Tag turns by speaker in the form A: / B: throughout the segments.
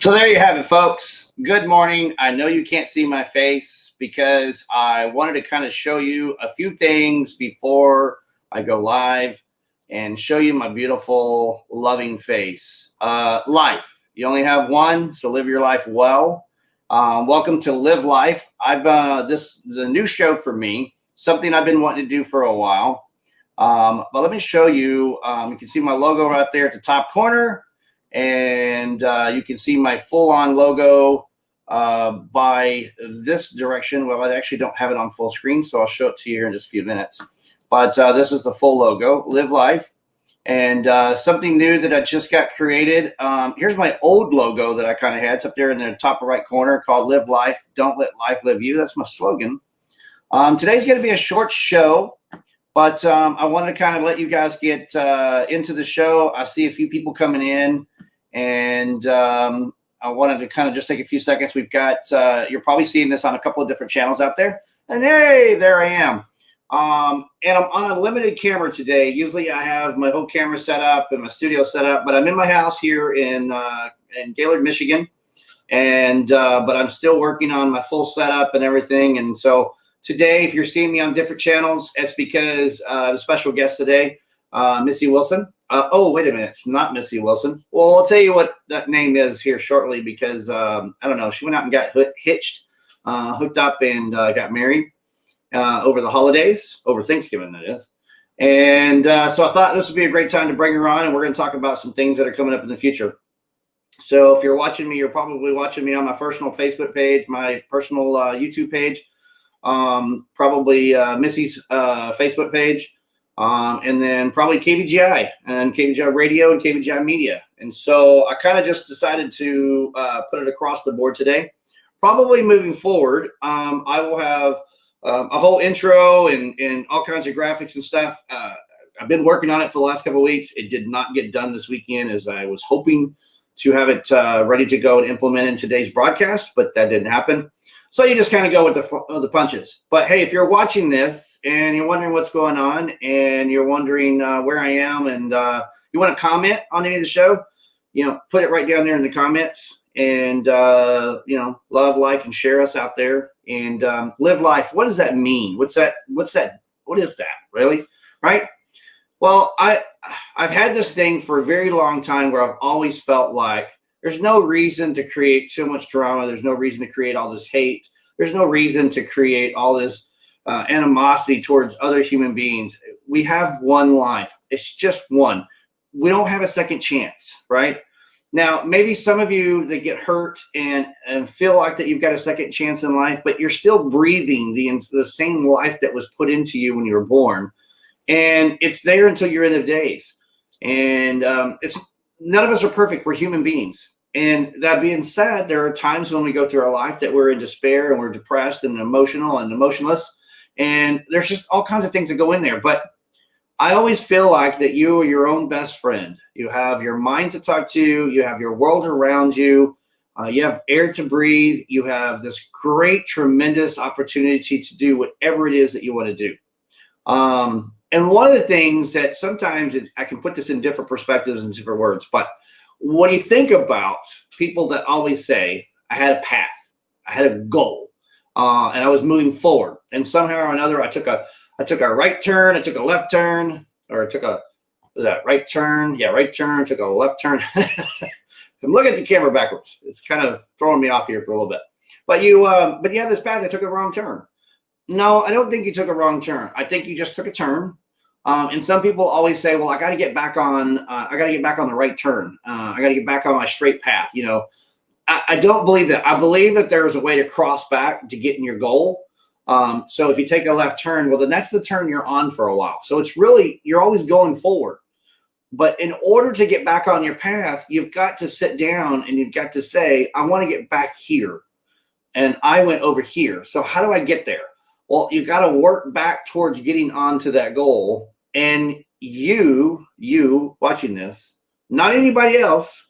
A: So there you have it, folks. Good morning. I know you can't see my face because I wanted to kind of show you a few things before I go live and show you my beautiful, loving face. Life. You only have one, so live your life well. Welcome to Live Life. This is a new show for me, something I've been wanting to do for a while. But let me show you. You can see my logo right there at the top corner. And you can see my full-on logo by this direction. Well, I actually don't have it on full screen, so I'll show it to you here in just a few minutes. But this is the full logo, Live Life. And something new that I just got created. Here's my old logo that I kind of had. It's up there in the top right corner called Live Life. Don't let life live you. That's my slogan. Today's going to be a short show. But I wanted to kind of let you guys get into the show. I see a few people coming in. And I wanted to kind of just take a few seconds. We've got, you're probably seeing this on a couple of different channels out there. And hey, there I am. And I'm on a limited camera today. Usually I have my whole camera set up and my studio set up, but I'm in my house here in Gaylord, Michigan. And but I'm still working on my full setup and everything. And so today, if you're seeing me on different channels, it's because I have a special guest today, Missi Wilson. Oh, wait a minute. It's not Missi Wilson. Well, I'll tell you what that name is here shortly because, I don't know, she went out and got hooked up and got married over the holidays, over Thanksgiving, that is. And so I thought this would be a great time to bring her on, and we're going to talk about some things that are coming up in the future. So if you're watching me, you're probably watching me on my personal Facebook page, my personal YouTube page, probably Missy's Facebook page. And then probably KVGI and KVGI Radio and KVGI Media. And so I kind of just decided to put it across the board today. Probably moving forward, I will have a whole intro and all kinds of graphics and stuff. I've been working on it for the last couple of weeks. It did not get done this weekend as I was hoping to have it ready to go and implement in today's broadcast, but that didn't happen. So you just kind of go with the punches. But hey, if you're watching this and you're wondering what's going on and you're wondering where I am and you want to comment on any of the show, put it right down there in the comments and, love, like, and share us out there and live life. What does that mean? What is that really? Right? Well, I've had this thing for a very long time where I've always felt like there's no reason to create so much drama. There's no reason to create all this hate. There's no reason to create all this animosity towards other human beings. We have one life. It's just one. We don't have a second chance, right? Now, maybe some of you that get hurt and feel like that you've got a second chance in life, but you're still breathing the same life that was put into you when you were born. And it's there until your end of days. And none of us are perfect. We're human beings. And that being said, there are times when we go through our life that we're in despair and we're depressed and emotional and emotionless. And there's just all kinds of things that go in there. But I always feel like that you are your own best friend. You have your mind to talk to. You have your world around you. You have air to breathe. You have this great, tremendous opportunity to do whatever it is that you want to do. And one of the things that sometimes I can put this in different perspectives and different words, but when you think about people that always say, I had a path, I had a goal, and I was moving forward. And somehow or another, I took a right turn, I took a left turn, or I took a, was that right turn? Yeah, right turn, took a left turn. I'm looking at the camera backwards. It's kind of throwing me off here for a little bit. But you have this path, I took a wrong turn. No, I don't think you took a wrong turn. I think you just took a turn. And some people always say, well, I got to get back on the right turn. I got to get back on my straight path. I don't believe that. I believe that there's a way to cross back to get in your goal. So if you take a left turn, well, then that's the turn you're on for a while. So it's really, you're always going forward. But in order to get back on your path, you've got to sit down and you've got to say, I want to get back here. And I went over here. So how do I get there? Well, you got to work back towards getting onto that goal. And you watching this, not anybody else,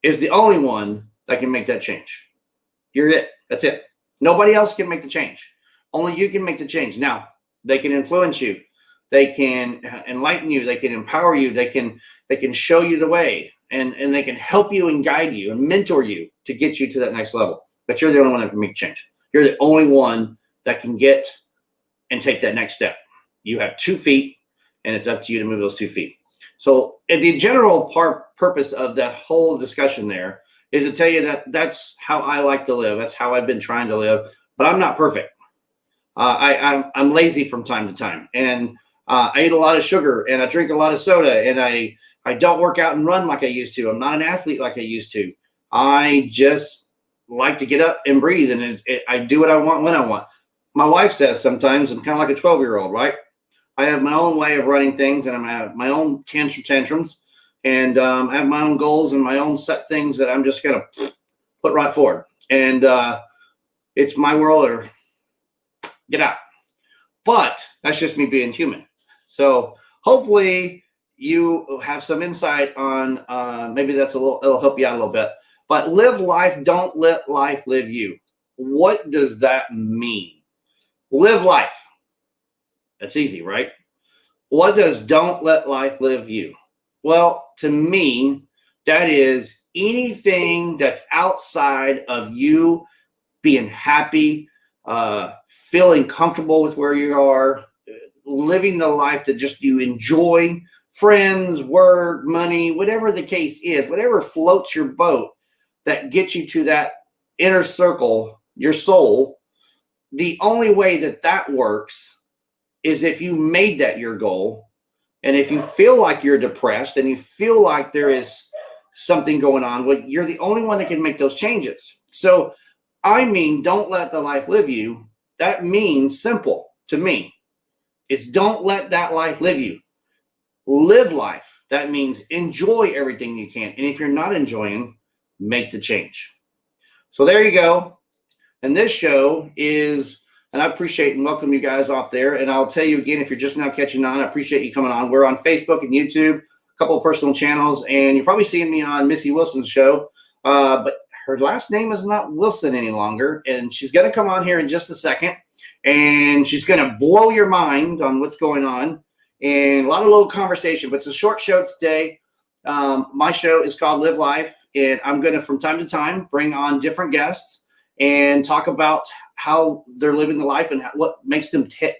A: is the only one that can make that change. You're it. That's it. Nobody else can make the change. Only you can make the change. Now, they can influence you. They can enlighten you. They can empower you. They can They can show you the way, and they can help you and guide you and mentor you to get you to that next level. But you're the only one that can make change. You're the only one that can get and take that next step. You have 2 feet, and it's up to you to move those 2 feet. So the general purpose of that whole discussion there is to tell you that that's how I like to live. That's how I've been trying to live. But I'm not perfect. I'm lazy from time to time, and I eat a lot of sugar, and I drink a lot of soda, and I don't work out and run like I used to. I'm not an athlete like I used to. I just like to get up and breathe, and I do what I want when I want. My wife says sometimes I'm kind of like a 12-year-old, right? I have my own way of running things, and I have my own tantrums, and I have my own goals and my own set things that I'm just going to put right forward. And it's my world or get out. But that's just me being human. So hopefully you have some insight on maybe it'll help you out a little bit. But live life, don't let life live you. What does that mean? Live life. That's easy, right? What does don't let life live you? Well, to me, that is anything that's outside of you being happy, feeling comfortable with where you are, living the life that just you enjoy, friends, work, money, whatever the case is, whatever floats your boat that gets you to that inner circle, your soul. The only way that works is if you made that your goal. And if you feel like you're depressed and you feel like there is something going on, well, you're the only one that can make those changes. So I mean, don't let the life live you. That means simple to me. It's don't let that life live you. Live life. That means enjoy everything you can. And if you're not enjoying, make the change. So there you go. And this show is, and I appreciate and welcome you guys off there. And I'll tell you again, if you're just now catching on, I appreciate you coming on. We're on Facebook and YouTube, a couple of personal channels, and you're probably seeing me on Missi Wilson's show. But her last name is not Wilson any longer, and she's going to come on here in just a second, and she's going to blow your mind on what's going on, and a lot of little conversation, but it's a short show today. My show is called Live Life, and I'm going to, from time to time, bring on different guests and talk about how they're living the life and what makes them tick.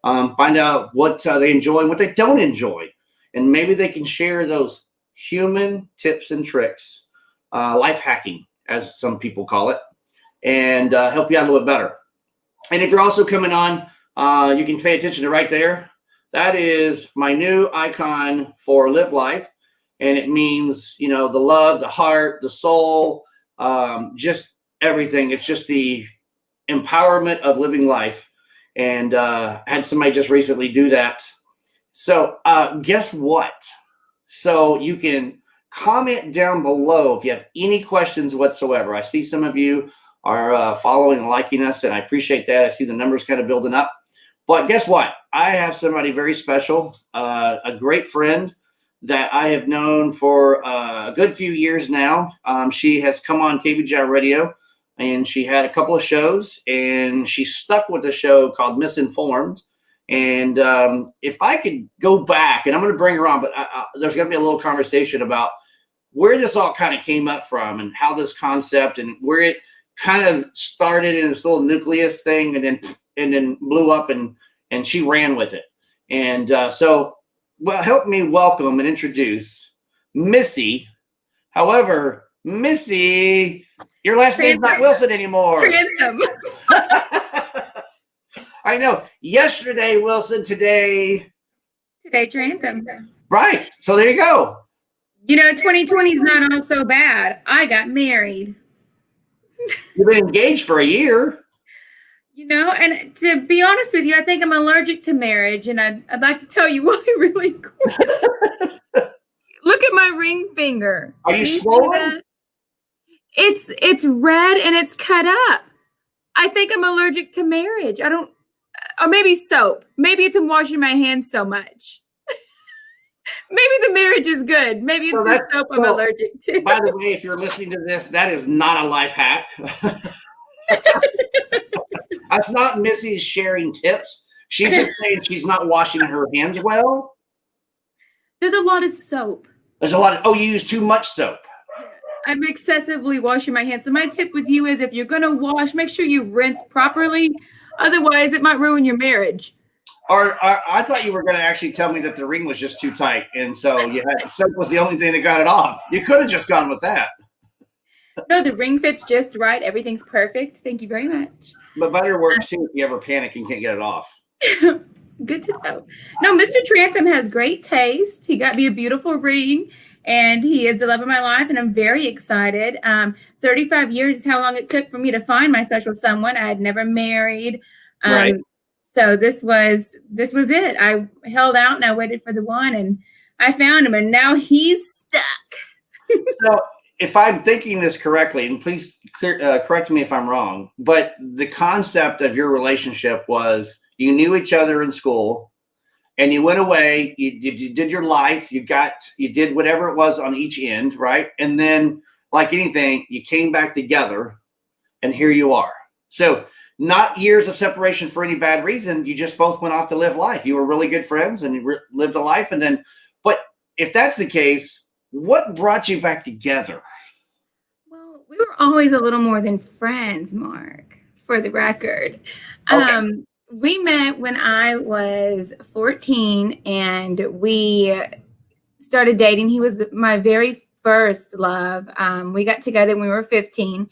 A: Find out what they enjoy and what they don't enjoy, and maybe they can share those human tips and tricks, life hacking, as some people call it, and help you out a little bit better. And if you're also coming on, you can pay attention to right there. That is my new icon for Live Life. And it means, the love, the heart, the soul, just everything. It's just the empowerment of living life. And I had somebody just recently do that. So guess what? So you can comment down below if you have any questions whatsoever. I see some of you are following and liking us, and I appreciate that. I see the numbers kind of building up. But guess what? I have somebody very special, a great friend that I have known for a good few years now. She has come on KBGI Radio, and she had a couple of shows, and she stuck with the show called MissInformed. And if I could go back, and I'm going to bring her on, but there's going to be a little conversation about where this all kind of came up from and how this concept and where it kind of started in this little nucleus thing and then blew up and she ran with it. And so help me welcome and introduce Missi. However, Missi, your last name's not Wilson anymore.
B: Random.
A: I know. Yesterday, Wilson. Today,
B: Random.
A: Right. So there you go.
B: 2020 is not all so bad. I got married.
A: You've been engaged for a year.
B: And to be honest with you, I think I'm allergic to marriage, and I'd like to tell you why really quick. Look at my ring finger.
A: Are you swollen?
B: It's red and it's cut up. I think I'm allergic to marriage. Or maybe soap. Maybe it's I'm washing my hands so much. Maybe the marriage is good. Maybe it's the soap I'm allergic to.
A: By the way, if you're listening to this, that is not a life hack. That's not Missy's sharing tips. She's just saying she's not washing her hands well.
B: There's a lot of soap.
A: There's a lot of, oh, you use too much soap.
B: I'm excessively washing my hands. So my tip with you is if you're going to wash, make sure you rinse properly. Otherwise, it might ruin your marriage.
A: Or I thought you were going to actually tell me that the ring was just too tight. And so you had soap was the only thing that got it off. You could have just gone with that.
B: No, the ring fits just right. Everything's perfect. Thank you very much.
A: But butter works too if you ever panic and can't get it off.
B: Good to know. No, Mr. Trantham has great taste. He got me a beautiful ring, and he is the love of my life, and I'm very excited. 35 years is how long it took for me to find my special someone. I had never married.
A: Right.
B: So this was it. I held out and I waited for the one, and I found him, and now he's stuck.
A: So if I'm thinking this correctly, and please correct me if I'm wrong, but the concept of your relationship was you knew each other in school and you went away, you did your life, you did whatever it was on each end, right? And then like anything, you came back together and here you are. So not years of separation for any bad reason. You just both went off to live life. You were really good friends and you lived a life. And then, but if that's the case, what brought you back together?
B: Well, we were always a little more than friends, Mark, for the record.
A: Okay.
B: We met when I was 14 and we started dating. He was my very first love. We got together when we were 15,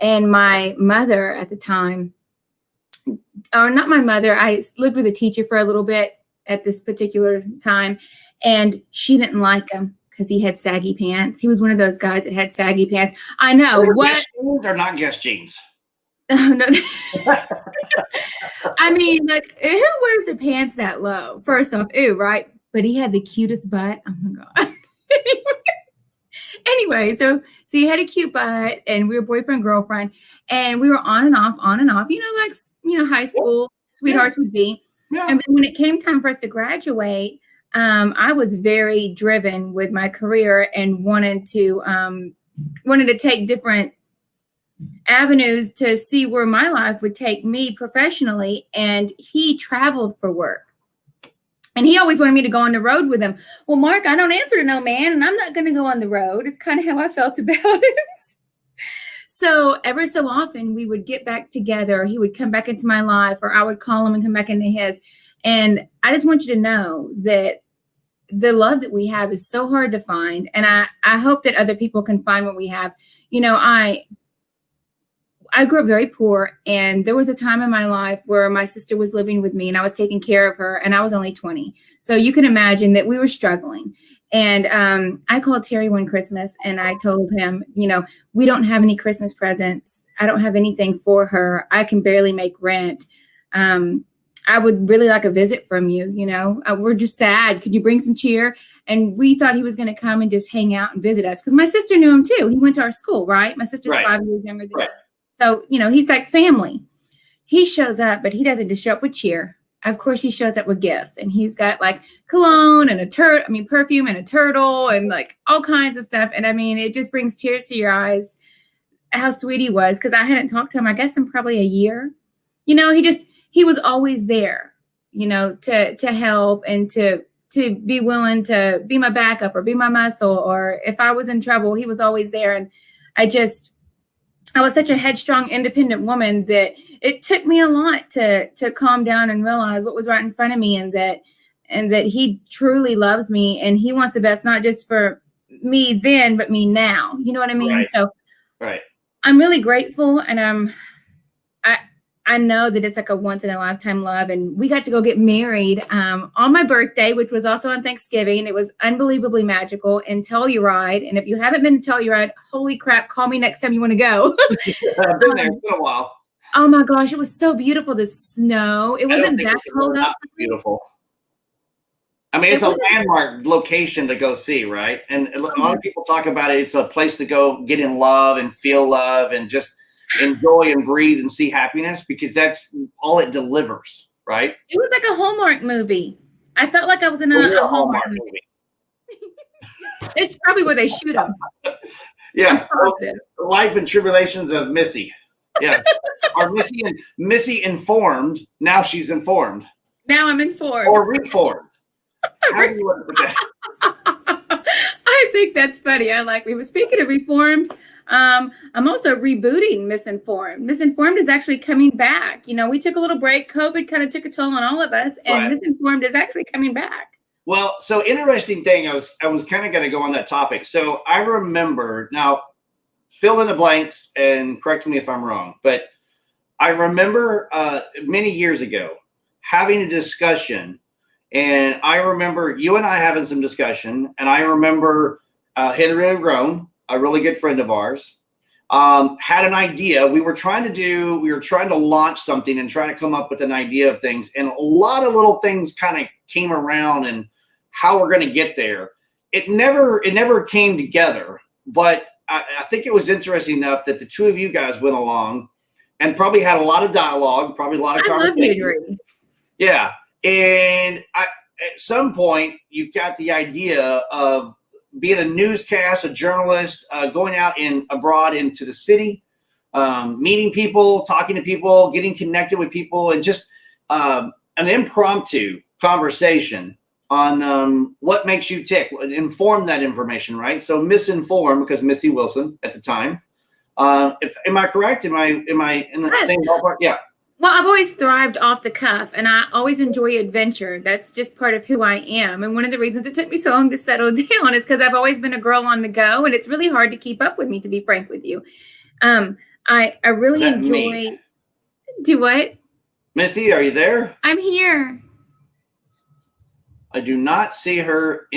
B: and my mother at the time, or not my mother, I lived with a teacher for a little bit at this particular time, and she didn't like him because he had saggy pants. He was one of those guys that had saggy pants. I know. What?
A: They're not Guess jeans.
B: Oh, no. I mean, like, who wears their pants that low? First off, ew, right? But he had the cutest butt. Oh my God. Anyway, so he had a cute butt, and we were boyfriend, girlfriend, and we were on and off, like, high school sweethearts would be.
A: Yeah.
B: And then when it came time for us to graduate, I was very driven with my career and wanted to take different avenues to see where my life would take me professionally. And he traveled for work. And he always wanted me to go on the road with him. Well, Mark, I don't answer to no man, and I'm not going to go on the road. It's kind of how I felt about it. So ever so often we would get back together. He would come back into my life, or I would call him and come back into his. And I just want you to know that the love that we have is so hard to find. And I hope that other people can find what we have. You know, I grew up very poor, and there was a time in my life where my sister was living with me and I was taking care of her, and I was only 20. So you can imagine that we were struggling. And I called Terry one Christmas and I told him, we don't have any Christmas presents. I don't have anything for her. I can barely make rent. I would really like a visit from you. We're just sad. Could you bring some cheer? And we thought he was going to come and just hang out and visit us, because my sister knew him too. He went to our school, right? My sister's 5 years younger than me. So, he's like family. He shows up, but he doesn't just show up with cheer. Of course, he shows up with gifts, and he's got like cologne and perfume and a turtle and like all kinds of stuff. And I mean, it just brings tears to your eyes how sweet he was, because I hadn't talked to him, I guess, in probably a year. He was always there, to help and to be willing to be my backup or be my muscle, or if I was in trouble, he was always there. And I was such a headstrong, independent woman that it took me a lot to calm down and realize what was right in front of me, and that he truly loves me, and he wants the best, not just for me then, but me now. You know what I mean?
A: Right.
B: So
A: right.
B: I'm really grateful, and I know that it's like a once in a lifetime love. And we got to go get married on my birthday, which was also on Thanksgiving. It was unbelievably magical in Telluride. And if you haven't been to Telluride, holy crap, call me next time you want to go.
A: I've been there for a while.
B: Oh my gosh, it was so beautiful. The snow. It wasn't that cold outside.
A: Beautiful. I mean, it's a landmark location to go see, right? And a lot of people talk about it. It's a place to go get in love and feel love and just enjoy and breathe and see happiness, because that's all it delivers, right?
B: It was like a Hallmark movie. I felt like I was in a Hallmark movie. It's probably where they shoot them.
A: Yeah. Life and tribulations of Missy. Yeah. Or Missy informed. Now she's informed.
B: Now I'm informed.
A: Or reformed. How do you want to put that?
B: I I think that's funny. I like we were speaking of Reformed. I'm also rebooting Misinformed. Misinformed is actually coming back. You know, we took a little break. COVID kind of took a toll on all of us, and
A: Right.
B: Misinformed is actually coming back.
A: Well, so interesting thing. I was kind of going to go on that topic. So I remember now, fill in the blanks and correct me if I'm wrong, but I remember many years ago having a discussion, and I remember you and I having some discussion, and I remember Henry Grown, a really good friend of ours, had an idea. We were trying to launch something and trying to come up with an idea of things, and a lot of little things kind of came around and how we're going to get there. It never came together, but I think it was interesting enough that the two of you guys went along and probably had a lot of dialogue, probably a lot of conversation.
B: I love Henry.
A: Yeah. And at some point you got the idea of being a newscast, a journalist, going out abroad into the city, meeting people, talking to people, getting connected with people, and just an impromptu conversation on what makes you tick, inform that information, right? So Misinformed, because Missi Wilson at the time. Am I correct? Am I in the same ballpark? Yeah.
B: Well, I've always thrived off the cuff, and I always enjoy adventure. That's just part of who I am. And one of the reasons it took me so long to settle down is because I've always been a girl on the go, and it's really hard to keep up with me, to be frank with you. I really enjoy.
A: Me?
B: Do what?
A: Missi, are you there?
B: I'm here.
A: I do not see her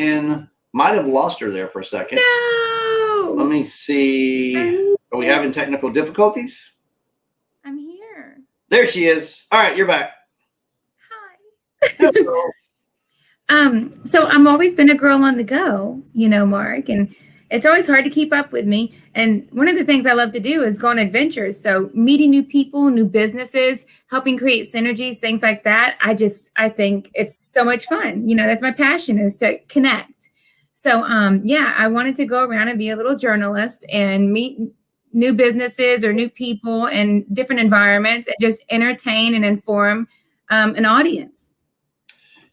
A: might have lost her there for a second.
B: No.
A: Let me see. Are we having technical difficulties?
B: I'm here.
A: There she is. All right, you're back.
B: Hi. So I've always been a girl on the go, Mark, and it's always hard to keep up with me. And one of the things I love to do is go on adventures. So meeting new people, new businesses, helping create synergies, things like that. I think it's so much fun. That's my passion, is to connect. So, I wanted to go around and be a little journalist and meet new businesses or new people in different environments and just entertain and inform an audience.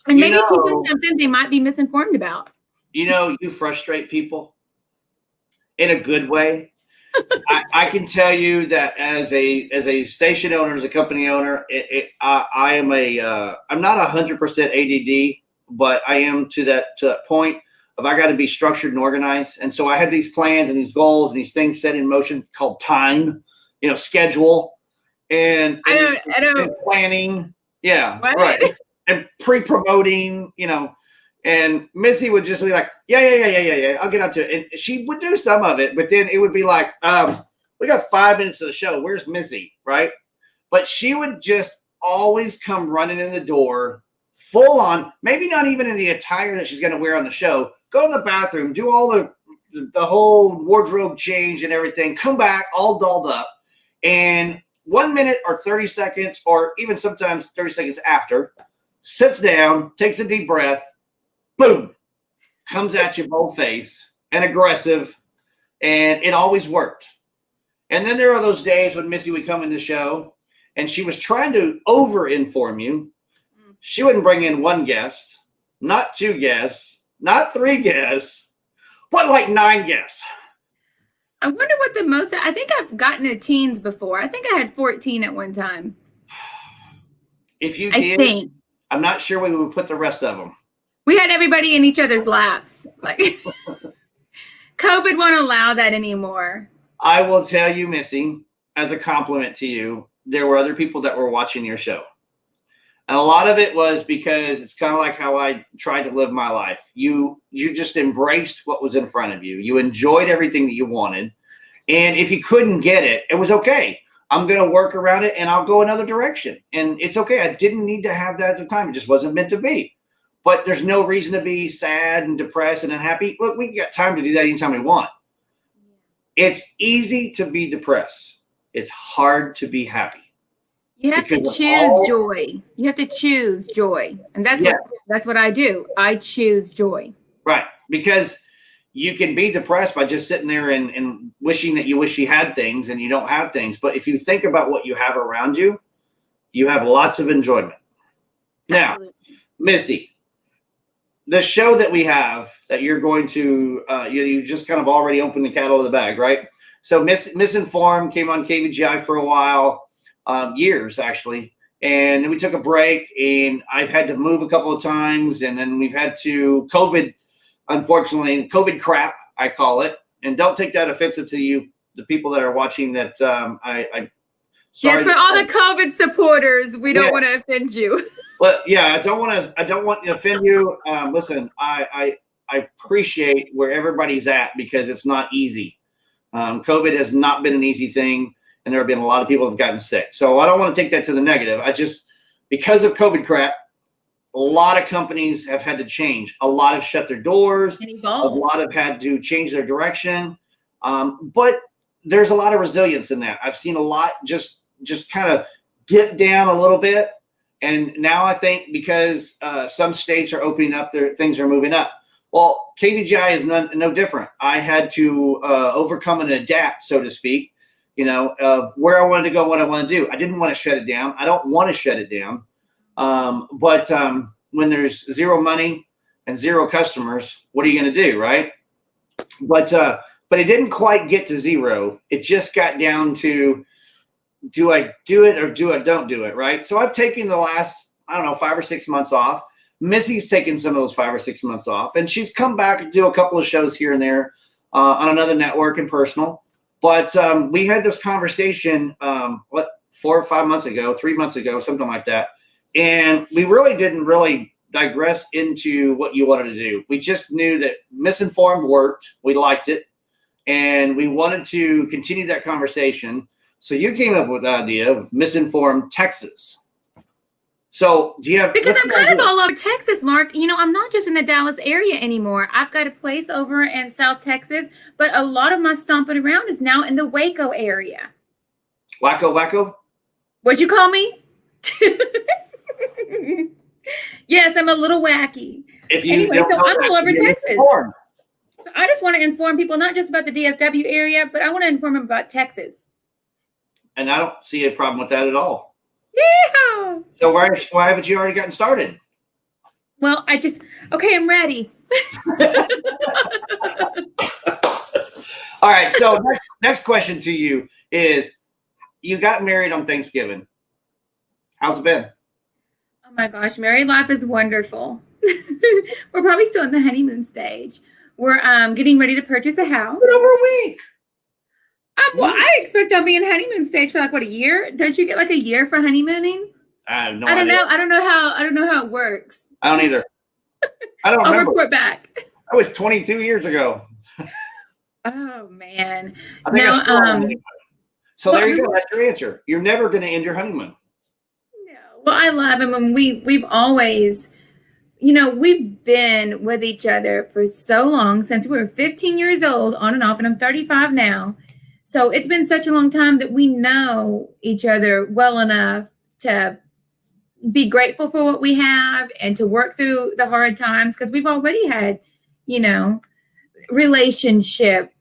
B: And maybe teach them something they might be misinformed about.
A: You frustrate people in a good way. I can tell you that as a station owner, as a company owner, I'm not 100% ADD, but I am to that point of I got to be structured and organized. And so I had these plans and these goals and these things set in motion called time, schedule and planning. Yeah,
B: what?
A: Right. And pre-promoting, and Missi would just be like, yeah, I'll get up to it. And she would do some of it, but then it would be like, we got 5 minutes of the show. Where's Missi? Right. But she would just always come running in the door full on, maybe not even in the attire that she's going to wear on the show, go in the bathroom, do all the whole wardrobe change and everything, come back all dolled up. And 1 minute or 30 seconds, or even sometimes 30 seconds after, sits down, takes a deep breath, boom, comes at you bold face and aggressive, and it always worked. And then there are those days when Missi would come in the show and she was trying to over-inform you. She wouldn't bring in one guest, not 2 guests, not 3 guests, but like 9 guests.
B: I wonder what the most, I think I've gotten to teens before. I think I had 14 at one time.
A: If you did, I'm not sure we would put the rest of them.
B: We had everybody in each other's laps. Like COVID won't allow that anymore.
A: I will tell you, Missi, as a compliment to you, there were other people that were watching your show. And a lot of it was because it's kind of like how I tried to live my life. You just embraced what was in front of you. You enjoyed everything that you wanted. And if you couldn't get it, it was okay. I'm going to work around it and I'll go another direction. And it's okay. I didn't need to have that at the time. It just wasn't meant to be. But there's no reason to be sad and depressed and unhappy. Look, we got time to do that anytime we want. It's easy to be depressed. It's hard to be happy.
B: You have to choose joy. You have to choose joy. And that's what I do. I choose joy.
A: Right. Because you can be depressed by just sitting there and wishing that you wish you had things and you don't have things. But if you think about what you have around you, you have lots of enjoyment. Now, Missi, the show that we have that you're going to, you just kind of already opened the cat out of the bag, right? So MissInformed came on KVGI for a while, years actually. And then we took a break, and I've had to move a couple of times. And then we've had to COVID, unfortunately, COVID crap, I call it. And don't take that offensive to you, the people that are watching that.
B: Yes, for all the COVID supporters, we don't want to offend you.
A: Well, yeah, I don't want to offend you. Listen, I appreciate where everybody's at because it's not easy. COVID has not been an easy thing, and there have been a lot of people who have gotten sick. So I don't want to take that to the negative. Because of COVID crap, a lot of companies have had to change. A lot have shut their doors. A lot have had to change their direction. But there's a lot of resilience in that. I've seen a lot just kind of dip down a little bit. And now I think because some states are opening up, things are moving up. Well, KVGI is no different. I had to overcome and adapt, so to speak, where I wanted to go, what I want to do. I didn't want to shut it down. I don't want to shut it down. But when there's zero money and zero customers, what are you going to do, right? But it didn't quite get to zero. It just got down to, do I do it or don't do it, right? So I've taken the last, 5 or 6 months off. Missy's taken some of those 5 or 6 months off, and she's come back to do a couple of shows here and there on another network and personal. But we had this conversation, 4 or 5 months ago, 3 months ago, something like that. And we didn't digress into what you wanted to do. We just knew that MissInformed worked. We liked it. And we wanted to continue that conversation. So you came up with the idea of MissInformed Texas. So do you have?
B: Because I'm kind of all over Texas, Mark. I'm not just in the Dallas area anymore. I've got a place over in South Texas, but a lot of my stomping around is now in the Waco area.
A: Wacko?
B: What'd you call me? Yes, I'm a little wacky. Anyway, so I'm all over Texas. So I just want to inform people not just about the DFW area, but I want to inform them about Texas.
A: And I don't see a problem with that at all.
B: Yeah.
A: So why haven't you already gotten started?
B: Well, I'm ready.
A: All right. So next question to you is, you got married on Thanksgiving. How's it been?
B: Oh my gosh, married life is wonderful. We're probably still in the honeymoon stage. We're getting ready to purchase a house.
A: Been over a week.
B: Well, I expect I'll be in honeymoon stage for a year. Don't you get a year for honeymooning?
A: I have no idea.
B: I don't know how it works.
A: I don't either. I don't remember.
B: I'll report back.
A: That was 22 years ago.
B: Oh man.
A: I think I still on honeymoon. So there you go. That's your answer. You're never going to end your honeymoon.
B: No. Well, I love him, and we've always, we've been with each other for so long, since we were 15 years old, on and off, and I'm 35 now. So it's been such a long time that we know each other well enough to be grateful for what we have and to work through the hard times, because we've already had, relationship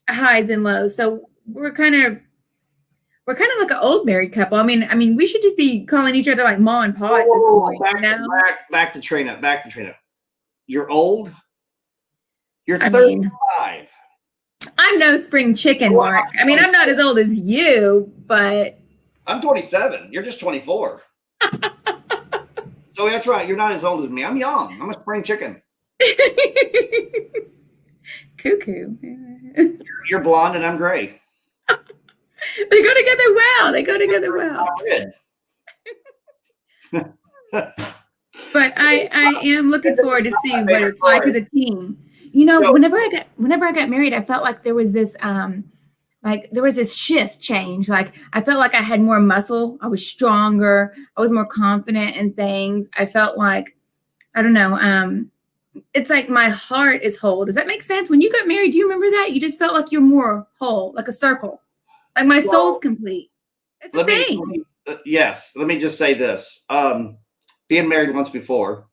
B: highs and lows. So we're kind of like an old married couple. I mean, we should just be calling each other Ma and Pa at this point.
A: Back to Trina. You're old. You're 35.
B: I'm no spring chicken, Mark. I'm not as old as you, but
A: I'm 27. You're just 24. So that's right. You're not as old as me. I'm young. I'm a spring chicken.
B: Cuckoo.
A: You're blonde and I'm gray.
B: They go together well. But I am looking forward to seeing what it's like as a team. Whenever I got married, I felt like there was this shift change. I felt like I had more muscle. I was stronger. I was more confident in things. I felt like, I don't know, it's like my heart is whole. Does that make sense? When you got married, do you remember that? You just felt like you're more whole, like a circle. Like my soul's complete. It's a thing.
A: Yes. Let me just say this. Being married once before,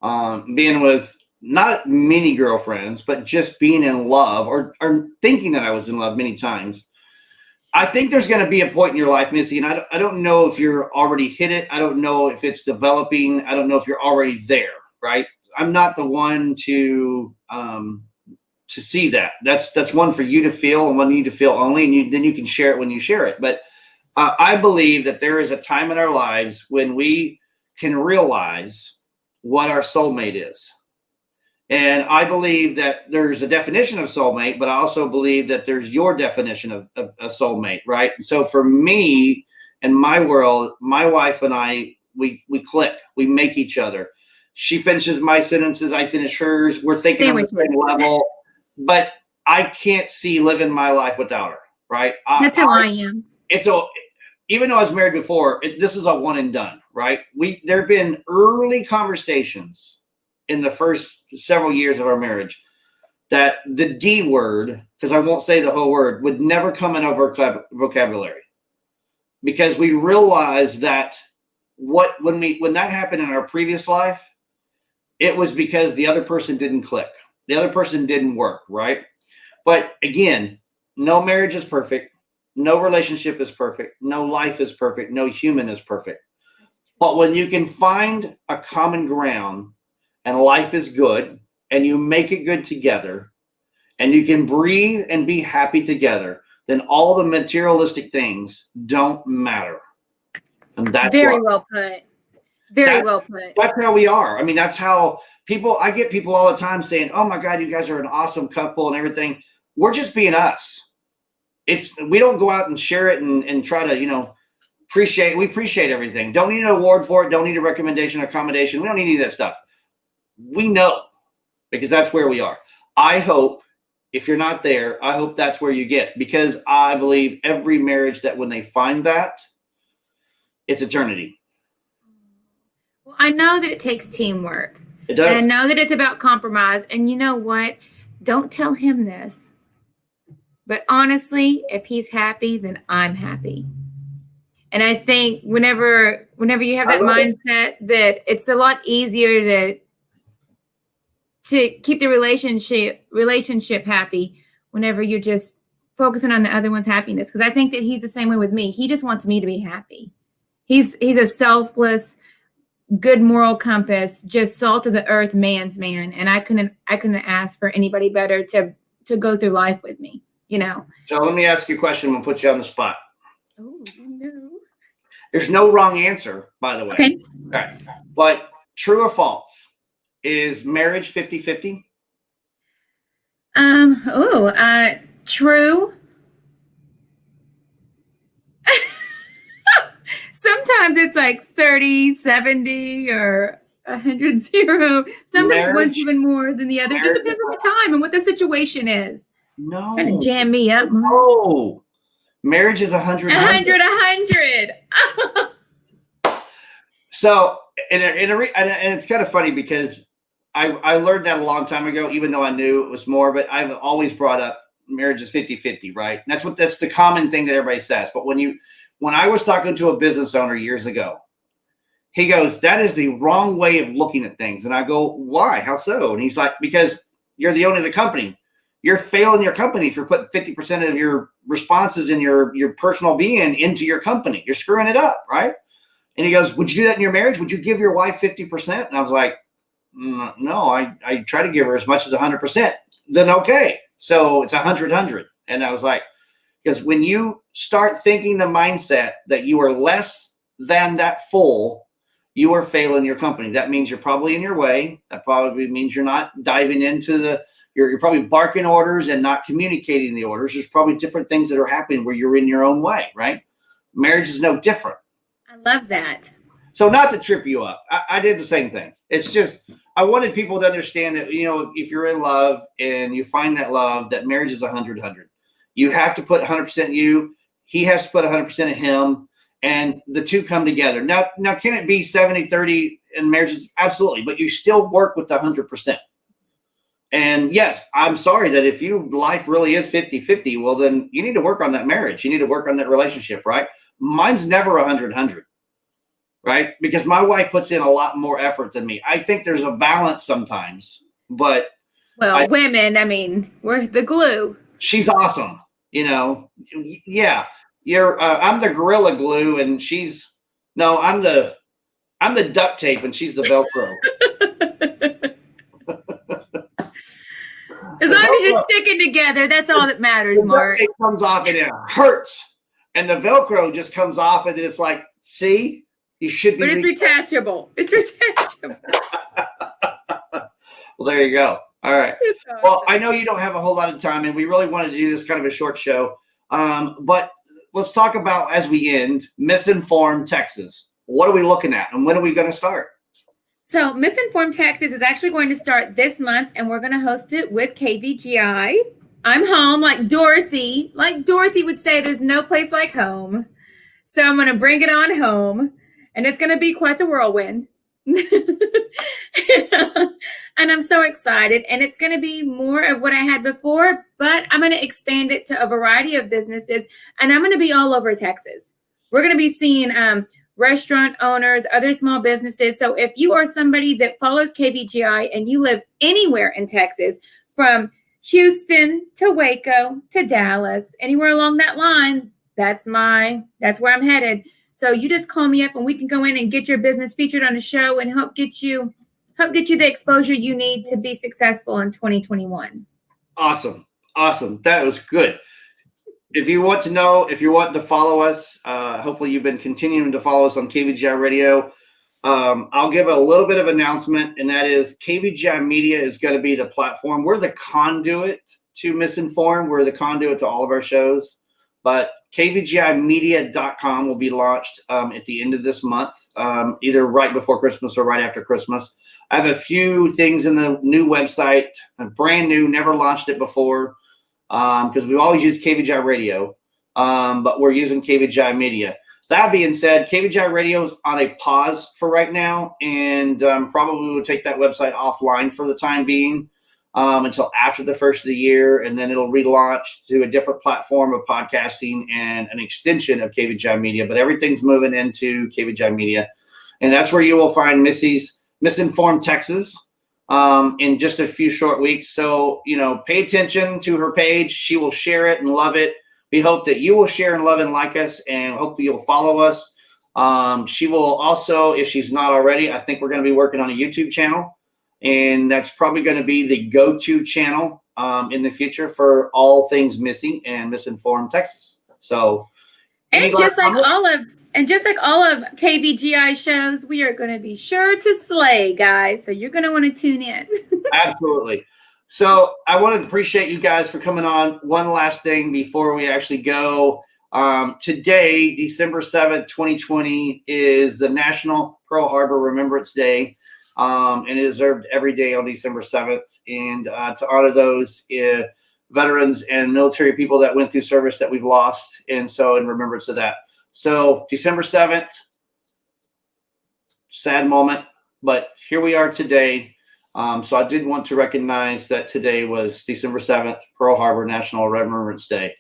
A: being with not many girlfriends, but just being in love or thinking that I was in love many times. I think there's going to be a point in your life, Missy, and I don't know if you're already hit it. I don't know if it's developing. I don't know if you're already there, right? not the one to see that. That's one for you to feel and one you to feel only, and then you can share it when you share it. But I believe that there is a time in our lives when we can realize what our soulmate is. And I believe that there's a definition of soulmate, but I also believe that there's your definition of a soulmate, right? So for me, in my world, my wife and I, we click, we make each other. She finishes my sentences, I finish hers. We're thinking on the same level, but I can't see living my life without her, right?
B: That's how I am.
A: Even though I was married before, this is a one and done, right? There have been early conversations in the first several years of our marriage that the D word, because I won't say the whole word, would never come in our vocabulary, because we realized that when that happened in our previous life, it was because the other person didn't click. The other person didn't work, right? But again, no marriage is perfect. No relationship is perfect. No life is perfect. No human is perfect. But when you can find a common ground and life is good and you make it good together and you can breathe and be happy together, then all the materialistic things don't matter. And that's
B: very well put. Very well put.
A: That's how we are. I mean, that's how I get people all the time saying, oh my God, you guys are an awesome couple and everything. We're just being us. We don't go out and share it and try to, we appreciate everything. Don't need an award for it. Don't need a recommendation or accommodation. We don't need any of that stuff. We know, because that's where we are. I hope, if you're not there, I hope that's where you get, because I believe every marriage that when they find that, it's eternity.
B: Well, I know that it takes teamwork.
A: It does.
B: And I know that it's about compromise. And you know what? Don't tell him this. But honestly, if he's happy, then I'm happy. And I think whenever you have that mindset, that it's a lot easier to keep the relationship happy whenever you're just focusing on the other one's happiness. Because I think that he's the same way with me. He just wants me to be happy. He's a selfless, good moral compass, just salt of the earth man's man. And I couldn't ask for anybody better to go through life with me.
A: So let me ask you a question. We'll put you on the spot.
B: Oh, no.
A: There's no wrong answer, by the way.
B: Okay.
A: All right. But true or false? Is marriage 50-50?
B: True. Sometimes it's like 30-70 or 100-0. Sometimes one's even more than the other. It just depends on the time and what the situation is.
A: No.
B: Trying to jam me up.
A: No. Marriage is 100.
B: 100.
A: So, and it's kind of funny because I learned that a long time ago, even though I knew it was more, but I've always brought up marriage is 50-50, right? And that's the common thing that everybody says. But when I was talking to a business owner years ago, he goes, that is the wrong way of looking at things. And I go, why? How so? And he's like, because you're the owner of the company. You're failing your company if you're putting 50% of your responses in your personal being into your company. You're screwing it up, right? And he goes, would you do that in your marriage? Would you give your wife 50%? And I was like, no, I try to give her as much as 100%. Then okay. So it's 100. And I was like, because when you start thinking the mindset that you are less than that full, you are failing your company. That means you're probably in your way. That probably means you're not diving into you're probably barking orders and not communicating the orders. There's probably different things that are happening where you're in your own way, right? Marriage is no different.
B: I love that.
A: So not to trip you up, I did the same thing. It's just, I wanted people to understand that, if you're in love and you find that love, that marriage is 100. You have to put 100% you. He has to put 100% of him, and the two come together. Now, can it be 70-30 in marriages? Absolutely. But you still work with the 100%. And yes, I'm sorry that if your life really is 50-50, well, then you need to work on that marriage. You need to work on that relationship, right? Mine's never 100, right? Because my wife puts in a lot more effort than me. I think there's a balance sometimes, but.
B: Well, women, I mean, we're the glue.
A: She's awesome. Yeah, I'm the Gorilla Glue and I'm the duct tape and she's the Velcro.
B: As long as you're sticking together, that's all that matters, Mark.
A: It comes off and it hurts. And the Velcro just comes off and it's like, see, you should be.
B: But it's retachable. It's retachable.
A: Well, there you go. All right.
B: Awesome.
A: Well, I know you don't have a whole lot of time, and we really wanted to do this kind of a short show. But let's talk about, as we end, MissInformed Texas. What are we looking at, and when are we going to start?
B: So MissInformed Texas is actually going to start this month, and we're going to host it with KVGI. I'm home, like Dorothy. Like Dorothy would say, there's no place like home. So I'm going to bring it on home, and it's going to be quite the whirlwind. And I'm so excited. And it's going to be more of what I had before, but I'm going to expand it to a variety of businesses, and I'm going to be all over Texas. We're going to be seeing restaurant owners, other small businesses. So if you are somebody that follows KVGI and you live anywhere in Texas, from Houston to Waco to Dallas, anywhere along that line, that's where I'm headed. So you just call me up and we can go in and get your business featured on a show and help get you the exposure you need to be successful in 2021. Awesome.
A: That was good. If you want to follow us, hopefully you've been continuing to follow us on KVGI Radio. I'll give a little bit of announcement, and that is KVGI Media is going to be the platform. We're the conduit to MissInformed. We're the conduit to all of our shows. But KVGImedia.com will be launched at the end of this month, either right before Christmas or right after Christmas. I have a few things in the new website, brand new, never launched it before, because we've always used KVGI Radio, but we're using KVGI Media. That being said, KVGI Radio is on a pause for right now, and probably will take that website offline for the time being until after the first of the year, and then it'll relaunch to a different platform of podcasting and an extension of KVGI Media. But everything's moving into KVGI Media, and that's where you will find Missy's MissInformed Texas in just a few short weeks. So, pay attention to her page. She will share it and love it. We hope that you will share and love and like us, and hopefully you'll follow us. She will also, if she's not already, I think we're going to be working on a YouTube channel, and that's probably going to be the go-to channel in the future for all things Missy and MissInformed Texas. So,
B: and just like all of KVGI shows, we are going to be sure to slay, guys. So you're going to want to tune in.
A: Absolutely. So I want to appreciate you guys for coming on. One last thing before we actually go. Today, December 7th, 2020, is the National Pearl Harbor Remembrance Day. And it is observed every day on December 7th. And to honor those veterans and military people that went through service that we've lost. And so in remembrance of that. So December 7th, sad moment, but here we are today. So I did want to recognize that today was December 7th, Pearl Harbor National Remembrance Day.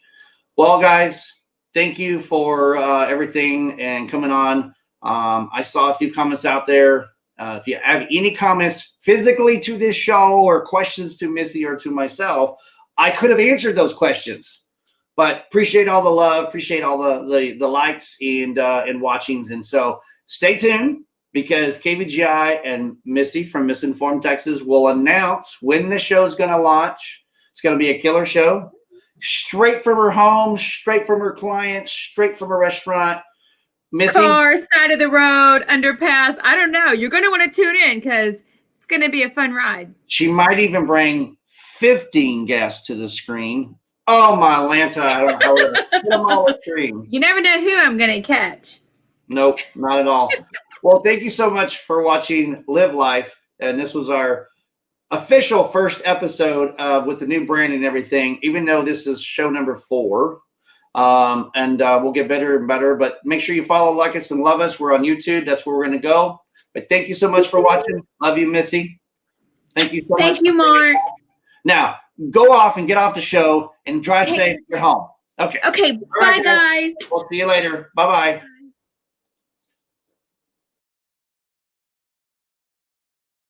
A: Well, guys, thank you for everything and coming on. I saw a few comments out there. If you have any comments physically to this show or questions to Missy or to myself, I could have answered those questions. But appreciate all the love, appreciate all the likes and watchings. And so stay tuned, because KVGI and Missy from MissInformed Texas will announce when the show's going to launch. It's going to be a killer show, straight from her home, straight from her clients, straight from a restaurant. Missy,
B: car, side of the road, underpass. I don't know. You're going to want to tune in because it's going to be a fun ride.
A: She might even bring 15 guests to the screen. Oh, my Lanta. I don't know. Put them all with screen.
B: You never know who I'm going to catch.
A: Nope, not at all. Well, thank you so much for watching Live Life. And this was our official first episode with the new brand and everything, even though this is show number 4. And we'll get better and better. But make sure you follow, like us, and love us. We're on YouTube. That's where we're going to go. But thank you so much for watching. Love you, Missy. Thank you so much.
B: Thank you, Mark.
A: Now, go off and get off the show and drive safe. Get home. Okay.
B: Okay. Bye, guys.
A: We'll see you later. Bye-bye.